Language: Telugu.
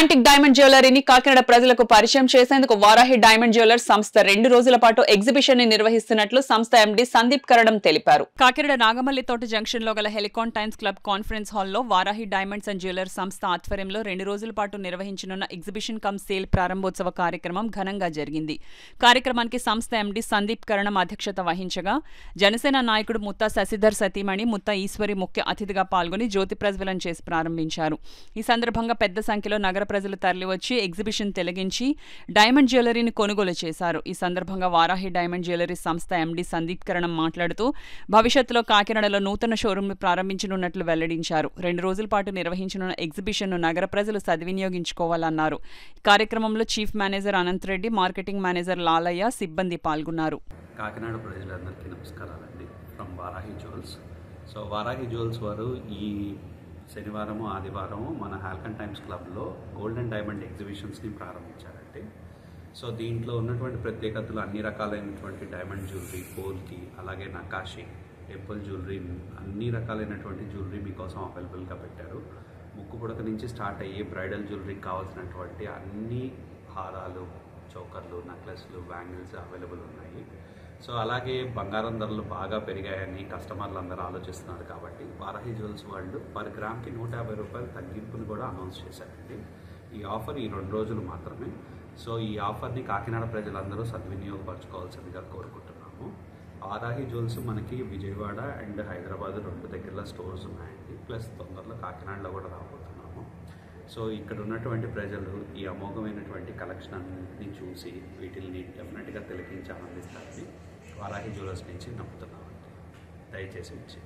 యాంటిక్ డైమండ్ జ్యువెలరీని కాకినాడ ప్రజలకు పరిచయం చేసేందుకు వారాహి డైమండ్ జ్యువెలర్స్ సంస్థ 2 రోజుల పాటు ఎగ్జిబిషన్ ని నిర్వహిస్తున్నట్లు సంస్థ ఎండీ సందీప్ కరణం తెలిపారు. కాకినాడ నాగమల్లితోట జంక్షన్ లో గల Helicon times club conference hall లో వారాహి డైమండ్స్ అండ్ జ్యువెలర్స్ సంస్థ ఆధ్వర్యంలో 2 రోజుల పాటు నిర్వహించనున్న ఎగ్జిబిషన్ కమ్ సేల్ ప్రారంభోత్సవ కార్యక్రమం ఘనంగా జరిగింది. కార్యక్రమానికి సంస్థ ఎండీ సందీప్ కరణం అధ్యక్షత వహించగా జనసేన నాయకుడు ముత్తా శశిధర్ సతీమణి ముత్తా ఈశ్వరి ముఖ్య అతిథిగా పాల్గొని జ్యోతి ప్రజ్వలన చేసి ప్రారంభించారు. ఈ సందర్భంగా పెద్ద సంఖ్యలో నగర ప్రజలు తరలివచ్చి ఎగ్జిబిషన్ తిలగించి డైమండ్ జ్యువెలరీని కొనుగోలు చేశారు. ఈ సందర్భంగా వారాహి డైమండ్ జ్యువెలరీ సంస్థ ఎండీ సందీప్ కరణం మాట్లాడుతూ భవిష్యత్తులో కాకినాడలో నూతన షోరూంను ప్రారంభించనున్నట్లు వెల్లడించారు. 2 రోజుల పాటు నిర్వహించనున్న ఎగ్జిబిషన్ను నగర ప్రజలు సద్వినియోగించుకోవాలన్నారు. కార్యక్రమంలో chief manager Anant Reddy, marketing manager Lalaiah, సిబ్బంది పాల్గొన్నారు. కాకినాడ ప్రజలందరికీ నమస్కారాలండి. From Varahi jewels. So Varahi jewels వారు ఈ శనివారము ఆదివారం మన హాల్కన్ టైమ్స్ క్లబ్లో గోల్డ్ అండ్ డైమండ్ ఎగ్జిబిషన్స్ని ప్రారంభించారండి. సో దీంట్లో ఉన్నటువంటి ప్రత్యేకతలు అన్ని రకాలైనటువంటి డైమండ్ జ్యువెలరీ, పోల్కి, అలాగే నకాషి, టెంపుల్ జ్యువెలరీ, అన్ని రకాలైనటువంటి జ్యువెలరీ మీకోసం అవైలబుల్గా పెట్టారు. ముక్కు పుడక నుంచి స్టార్ట్ అయ్యి బ్రైడల్ జ్యువెలరీకి కావాల్సినటువంటి అన్ని హారాలు, చోకర్లు, నెక్లెస్లు, బ్యాంగిల్స్ అవైలబుల్ ఉన్నాయి. సో అలాగే బంగారం ధరలు బాగా పెరిగాయని కస్టమర్లు అందరూ ఆలోచిస్తున్నారు కాబట్టి వారాహి జ్యువెల్స్ వాళ్ళు పర్ గ్రామ్కి 150 రూపాయలు తగ్గింపును కూడా అనౌన్స్ చేశారండి. ఈ ఆఫర్ ఈ 2 రోజులు మాత్రమే. సో ఈ ఆఫర్ని కాకినాడ ప్రజలందరూ సద్వినియోగపరచుకోవాల్సిందిగా కోరుకుంటున్నాము. వారాహి జ్యువెల్స్ మనకి విజయవాడ అండ్ హైదరాబాద్ 2 దగ్గరలో స్టోర్స్ ఉన్నాయండి. ప్లస్ తొందరలో కాకినాడలో కూడా రాబోతున్నాము. సో ఇక్కడ ఉన్నటువంటి ప్రజలు ఈ అమోఘమైనటువంటి కలెక్షన్ అన్నింటినీ చూసి వీటిని డెఫినెట్గా తిలకించి ఆనందిస్తారని వారాహి జ్యువెలర్స్ నుంచి నమ్ముతున్నామండి. దయచేసి వచ్చి